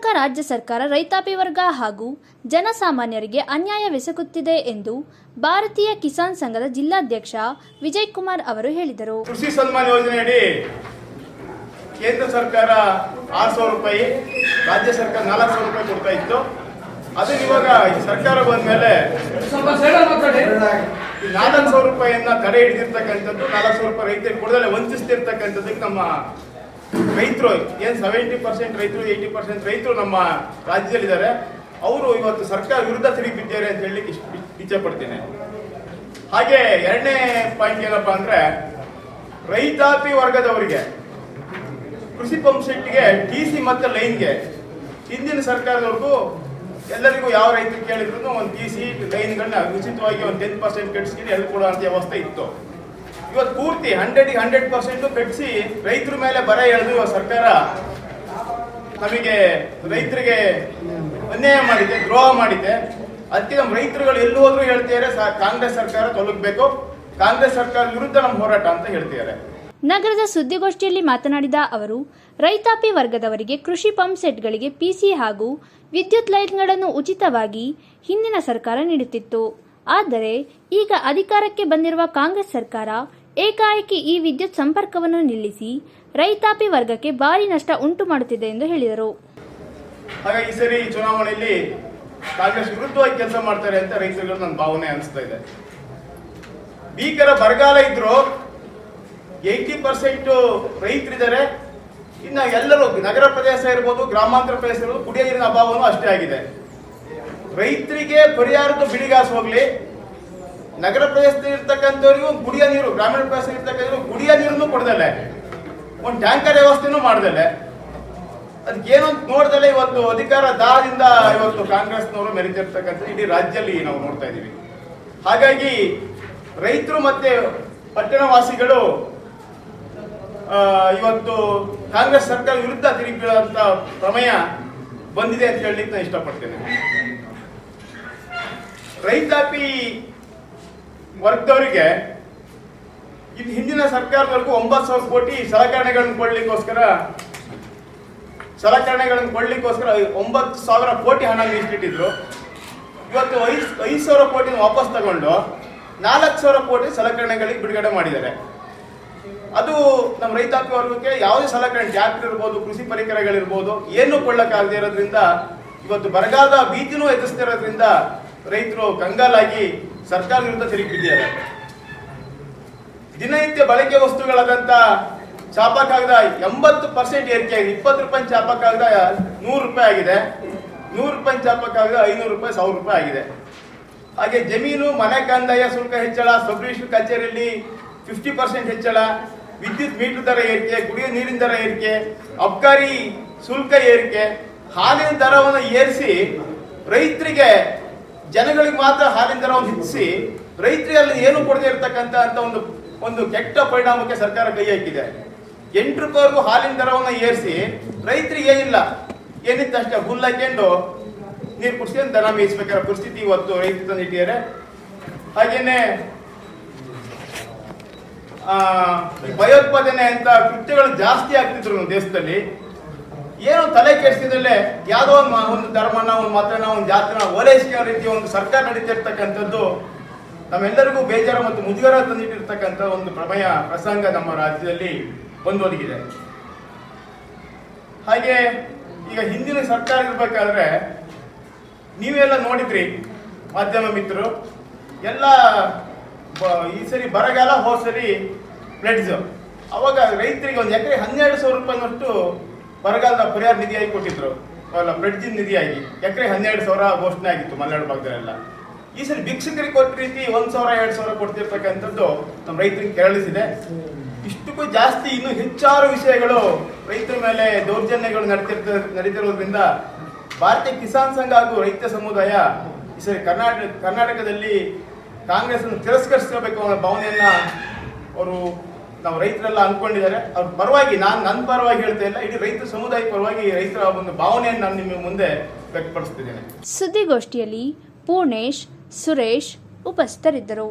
ಕರ್ನಾಟಕ ರಾಜ್ಯ ಸರ್ಕಾರ ರೈತಾಪಿ ವರ್ಗ ಹಾಗೂ ಜನಸಾಮಾನ್ಯರಿಗೆ ಅನ್ಯಾಯವೆಸಗುತ್ತಿದೆ ಎಂದು ಭಾರತೀಯ ಕಿಸಾನ್ ಸಂಘದ ಜಿಲ್ಲಾಧ್ಯಕ್ಷ ವಿಜಯ್ ಕುಮಾರ್ ಅವರು ಹೇಳಿದರು. ಕೃಷಿ ಸನ್ಮಾನ್ ಯೋಜನೆಯಡಿ ಕೇಂದ್ರ ಸರ್ಕಾರ 6,000 ರೂಪಾಯಿ, ರಾಜ್ಯ ಸರ್ಕಾರ 4,000 ರೂಪಾಯಿ ಕೊಡ್ತಾ ಇತ್ತು. ಅದನ್ನ ಇವಾಗ ಸರ್ಕಾರ ಬಂದ ಮೇಲೆ 4,000 ರೂಪಾಯಿಯನ್ನ ತಡೆ ಹಿಡಿದಿರ್ತಕ್ಕಂಥದ್ದು, 4,000 ರೂಪಾಯಿ ರೈತರಿಗೆ ಕೊಡದಲ್ಲೇ ವಂಚಿಸ್ತಿರ್ತಕ್ಕಂಥದ್ದಕ್ಕೆ ನಮ್ಮ ರೈತರು ಏನು 70% ರೈತರು 80% ರೈತರು ನಮ್ಮ ರಾಜ್ಯದಲ್ಲಿದ್ದಾರೆ. ಅವರು ಇವತ್ತು ಸರ್ಕಾರ ವಿರುದ್ಧ ತಿರುಗಿದ್ದಾರೆ ಅಂತ ಹೇಳಲಿಕ್ಕೆ ಇಚ್ಛೆ ಪಡ್ತೀನಿ. ಹಾಗೆ ಎರಡನೇ ಪಾಯಿಂಟ್ ಏನಪ್ಪಾ ಅಂದ್ರೆ, ರೈತಾಪಿ ವರ್ಗದವರಿಗೆ ಕೃಷಿ ಪಂಪ್ ಸೆಟ್ಗೆ TC ಮತ್ತು ಲೈನ್ಗೆ ಹಿಂದಿನ ಸರ್ಕಾರದವರೆಗೂ ಎಲ್ಲರಿಗೂ ಯಾವ ರೈತರು ಕೇಳಿದ್ರು ಒಂದು TC ಲೈನ್ಗಳನ್ನ ಉಚಿತವಾಗಿ ಒಂದು 10% ಕಟ್ಟಿಸಿ ಎಲ್ಲಿ ಕೊಡುವಂತ ವ್ಯವಸ್ಥೆ ಇತ್ತು. ಇವತ್ತು ಪೂರ್ತಿ 100% ಕಟ್ಟಿಸಿ ರೈತರ ಮೇಲೆ ಬರ ಎಳೆದು ಸರ್ಕಾರ ನಮಗೆ ರೈತರಿಗೆ ಅನ್ಯಾಯ ಮಾಡಿದೆ, ದ್ರೋಹ ಮಾಡಿದೆ. ಅದಕ್ಕೆ ನಮ್ಮ ರೈತರುಗಳು ಎಲ್ಲಿ ಹೋದ್ರು ಹೇಳ್ತಿದ್ದಾರೆ ಕಾಂಗ್ರೆಸ್ ಸರ್ಕಾರ ತೊಲಗಬೇಕು, ಕಾಂಗ್ರೆಸ್ ಸರ್ಕಾರ ವಿರುದ್ಧ ನಮ್ಮ ಹೋರಾಟ ಅಂತ ಹೇಳ್ತಿದ್ದಾರೆ. ನಗರದ ಸುದ್ದಿಗೋಷ್ಠಿಯಲ್ಲಿ ಮಾತನಾಡಿದ ಅವರು, ರೈತಾಪಿ ವರ್ಗದವರಿಗೆ ಕೃಷಿ ಪಂಪ್ ಸೆಟ್ಗಳಿಗೆ PC ಹಾಗೂ ವಿದ್ಯುತ್ ಲೈನ್ಗಳನ್ನು ಉಚಿತವಾಗಿ ಹಿಂದಿನ ಸರ್ಕಾರ ನೀಡುತ್ತಿತ್ತು. ಆದರೆ ಈಗ ಅಧಿಕಾರಕ್ಕೆ ಬಂದಿರುವ ಕಾಂಗ್ರೆಸ್ ಸರ್ಕಾರ ಏಕಾಏಕಿ ಈ ವಿದ್ಯುತ್ ಸಂಪರ್ಕವನ್ನು ನಿಲ್ಲಿಸಿ ರೈತಾಪಿ ವರ್ಗಕ್ಕೆ ಭಾರಿ ನಷ್ಟ ಉಂಟು ಮಾಡುತ್ತಿದೆ ಎಂದು ಹೇಳಿದರು. ಹಾಗಾಗಿ ಈ ಸರಿ ಚುನಾವಣೆಯಲ್ಲಿ ಕಾಂಗ್ರೆಸ್ ವಿರುದ್ಧವಾಗಿ ಕೆಲಸ ಮಾಡ್ತಾರೆ ಅಂತ ರೈತರುಗಳು ನನ್ನ ಭಾವನೆ ಅನಿಸ್ತಾ ಇದೆ. ಭೀಕರ ಬರಗಾಲ ಇದ್ರು 80% ರೈತರಿದ್ದಾರೆ. ಇನ್ನು ಎಲ್ಲರೂ ನಗರ ಪ್ರದೇಶ ಇರ್ಬೋದು, ಗ್ರಾಮಾಂತರ ಪ್ರದೇಶ ಇರ್ಬೋದು, ಕುಡಿಯೋ ನೀರಿನ ಅಭಾವನೂ ಅಷ್ಟೇ ಆಗಿದೆ. ರೈತರಿಗೆ ಪರಿಹಾರದ ಬಿಡಿಗಾಸು ಹೋಗ್ಲಿ, ನಗರ ಪ್ರದೇಶದಲ್ಲಿ ಇರ್ತಕ್ಕಂಥವ್ರಿಗೂ ಕುಡಿಯೋ ನೀರು, ಗ್ರಾಮೀಣ ಪ್ರದೇಶ ಇರ್ತಕ್ಕಂಥ ಕುಡಿಯೋ ನೀರನ್ನು ಕೊಡದಲ್ಲೇ, ಒಂದು ಟ್ಯಾಂಕರ್ ವ್ಯವಸ್ಥೆನೂ ಮಾಡ್ದಲ್ಲೇ, ಅದಕ್ಕೇನೋ ನೋಡ್ದಲ್ಲೇ ಇವತ್ತು ಅಧಿಕಾರ ದಾಹದಿಂದ ಇವತ್ತು ಕಾಂಗ್ರೆಸ್ನವರು ಮೆರೀತಿರ್ತಕ್ಕಂಥ ಇಡೀ ರಾಜ್ಯದಲ್ಲಿ ನಾವು ನೋಡ್ತಾ ಇದ್ದೀವಿ. ಹಾಗಾಗಿ ರೈತರು ಮತ್ತೆ ಪಟ್ಟಣವಾಸಿಗಳು ಇವತ್ತು ಕಾಂಗ್ರೆಸ್ ಸರ್ಕಾರ ವಿರುದ್ಧ ತಿರುಗಿ ಬೀಳುವಂತ ಪ್ರಮೇಯ ಬಂದಿದೆ ಅಂತ ಹೇಳಲಿಕ್ಕೆ ನಾನು ಇಷ್ಟಪಡ್ತೇನೆ. ರೈತಾಪಿ ವರ್ಗದವರಿಗೆ ಇದು ಹಿಂದಿನ ಸರ್ಕಾರದವರೆಗೂ 9,000 ಕೋಟಿ ಸಲಕರಣೆಗಳನ್ನು ಕೊಡ್ಲಿಕ್ಕೋಸ್ಕರ 9,000 ಕೋಟಿ ಹಣ ಮೀಸಲಿಟ್ಟಿದ್ರು. ಇವತ್ತು 5,000 ಕೋಟಿ ವಾಪಸ್ ತಗೊಂಡು 4,000 ಕೋಟಿ ಸಲಕರಣೆಗಳಿಗೆ ಬಿಡುಗಡೆ ಮಾಡಿದ್ದಾರೆ. ಅದು ನಮ್ಮ ರೈತಾಪಿ ವರ್ಗಕ್ಕೆ ಯಾವುದೇ ಸಲಕರಣೆ, ಟ್ರ್ಯಾಕ್ಟರ್ ಇರ್ಬೋದು, ಕೃಷಿ ಪರಿಕರಗಳಿರ್ಬೋದು, ಏನು ಕೊಳ್ಳಕ್ಕಾಗದೇ ಇರೋದ್ರಿಂದ, ಇವತ್ತು ಬರಗಾಲದ ಭೀತಿನೂ ಎದುರಿಸ್ತಿರೋದ್ರಿಂದ ರೈತರು ಕಂಗಾಲಾಗಿ ಸರ್ಕಾರ ವಿರುದ್ಧ ತಿರುಗಿ ಬಿದ್ದಿದ್ದಾರೆ. ದಿನನಿತ್ಯ ಬಳಕೆ ವಸ್ತುಗಳಾದಂತ ಚಾಪಾ ಕಾಗದ 80% ಏರಿಕೆ ಆಗಿದೆ. 20 ರೂಪಾಯಿ ಚಾಪಾ ಕಾಗದ 100 ರೂಪಾಯಿ ಆಗಿದೆ. 100 ರೂಪಾಯಿ ಚಾಪಾ ಕಾಗದ 500 ರೂಪಾಯಿ, 1,000 ರೂಪಾಯಿ ಆಗಿದೆ. ಹಾಗೆ ಜಮೀನು, ಮನೆ ಕಂದಾಯ ಶುಲ್ಕ ಹೆಚ್ಚಳ, ಸಬ್ ರಿಜಿಸ್ಟ್ರಿ ಕಚೇರಿಯಲ್ಲಿ 50% ಹೆಚ್ಚಳ, ವಿದ್ಯುತ್ ಮೀಟರ್ ದರ ಏರಿಕೆ, ಕುಡಿಯುವ ನೀರಿನ ದರ ಏರಿಕೆ, ಅಬ್ಕಾರಿ ಶುಲ್ಕ ಏರಿಕೆ, ಹಾಲಿನ ದರವನ್ನು ಏರಿಸಿ ರೈತರಿಗೆ, ಜನಗಳಿಗೆ ಮಾತ್ರ ಹಾಲಿನ ದರವನ್ನು ಹೆಚ್ಚಿಸಿ ರೈತರಿಗೆ ಅಲ್ಲಿ ಏನು ಕೊಡದೇ ಇರತಕ್ಕಂತ ಒಂದು ಕೆಟ್ಟ ಪರಿಣಾಮಕ್ಕೆ ಸರ್ಕಾರ ಕೈ ಹಾಕಿದೆ. 8 ರೂಪಾಯಿವರೆಗೂ ಹಾಲಿನ ದರವನ್ನು ಏರಿಸಿ ರೈತರಿಗೆ ಏನಿಲ್ಲ, ಏನಿತ್ತು ಅಷ್ಟೇ ಹುಲ್ಲು ಹಾಕೊಂಡು ನೀರು ಕುಡಿಸ್ಕೊಂಡು ದನ ಮೇಯಿಸಬೇಕಾದ ಪರಿಸ್ಥಿತಿ ಇವತ್ತು ರೈತ ತಂದಿಟ್ಟಿದ್ದಾರೆ. ಹಾಗೇನೆ ಭಯೋತ್ಪಾದನೆ ಅಂತ ಕೃತ್ಯಗಳು ಜಾಸ್ತಿ ಆಗ್ತಿದ್ರು ದೇಶದಲ್ಲಿ. ಏನು ತಲೆ ಕೆಡಿಸಿದಲ್ಲೇ ಯಾವುದೋ ಒಂದು ಧರ್ಮನ, ಒಂದು ಮತನ, ಒಂದು ಜಾತಿನ ಓಲೈಸಿಕೆ ರೀತಿಯ ಒಂದು ಸರ್ಕಾರ ನಡೀತಿರ್ತಕ್ಕಂಥದ್ದು ನಮ್ಮೆಲ್ಲರಿಗೂ ಬೇಜಾರು ಮತ್ತು ಮುಜುಗರ ತಂದಿಟ್ಟಿರ್ತಕ್ಕಂಥ ಒಂದು ಪ್ರಸಂಗ ನಮ್ಮ ರಾಜ್ಯದಲ್ಲಿ ಬಂದೊದಗಿದೆ. ಹಾಗೆ ಈಗ ಹಿಂದಿನ ಸರ್ಕಾರ ಇರ್ಬೇಕಾದ್ರೆ ನೀವೆಲ್ಲ ನೋಡಿದ್ರಿ, ಮಾಧ್ಯಮ ಮಿತ್ರರು ಎಲ್ಲ, ಈ ಸರಿ ಬರಗಾಲ, ಹೋದ ಸರಿ ಫ್ಲಡ್ಸ್. ಅವಾಗ ರೈತರಿಗೆ ಒಂದು ಎಕರೆ 12,000 ರೂಪಾಯಿನಷ್ಟು ಬರಗಾಲದ ಪರಿಹಾರ ನಿಧಿಯಾಗಿ ಕೊಟ್ಟಿದ್ರು, ಅಲ್ಲ ಫ್ಲಡ್ಜಿನ ನಿಧಿಯಾಗಿ ಎಕರೆ 12,000 ಘೋಷಣೆ ಆಗಿತ್ತು ಮಲೆನಾಡು ಭಾಗದಲ್ಲೆಲ್ಲ. ಈ ಸರಿ ಭಿಕ್ಷಕರಿಗೆ ಕೊಟ್ಟ ರೀತಿ 1,000-2,000 ಕೊಡ್ತಿರ್ತಕ್ಕಂಥದ್ದು ನಮ್ಮ ರೈತರಿಗೆ ಕೆರಳಿಸಿದೆ. ಇಷ್ಟಕ್ಕೂ ಜಾಸ್ತಿ ಇನ್ನೂ ಹೆಚ್ಚಾರು ವಿಷಯಗಳು ರೈತರ ಮೇಲೆ ದೌರ್ಜನ್ಯಗಳು ನಡೀತಿರೋದ್ರಿಂದ ಭಾರತೀಯ ಕಿಸಾನ್ ಸಂಘ ಹಾಗೂ ರೈತ ಸಮುದಾಯ ಈ ಸರಿ ಕರ್ನಾಟಕದಲ್ಲಿ ಕಾಂಗ್ರೆಸ್ ಅನ್ನು ತಿರಸ್ಕರಿಸಬೇಕು ಅನ್ನೋ ಭಾವನೆಯನ್ನ ಅವರು ನಾವು ರೈತರೆಲ್ಲ ಅಂದ್ಕೊಂಡಿದ್ದಾರೆ. ಅವ್ರ ಪರವಾಗಿ ನನ್ನ ಪರವಾಗಿ ಹೇಳ್ತಾ ಇಲ್ಲ, ಇಡೀ ರೈತ ಸಮುದಾಯ ಪರವಾಗಿ ರೈತರ ಒಂದು ಭಾವನೆಯನ್ನು ನಾನು ನಿಮ್ಮ ಮುಂದೆ ವ್ಯಕ್ತಪಡಿಸ್ತಿದ್ದೇನೆ. ಸುದ್ದಿಗೋಷ್ಠಿಯಲ್ಲಿ ಪೂರ್ಣೇಶ್, ಸುರೇಶ್ ಉಪಸ್ಥಿತರಿದ್ದರು.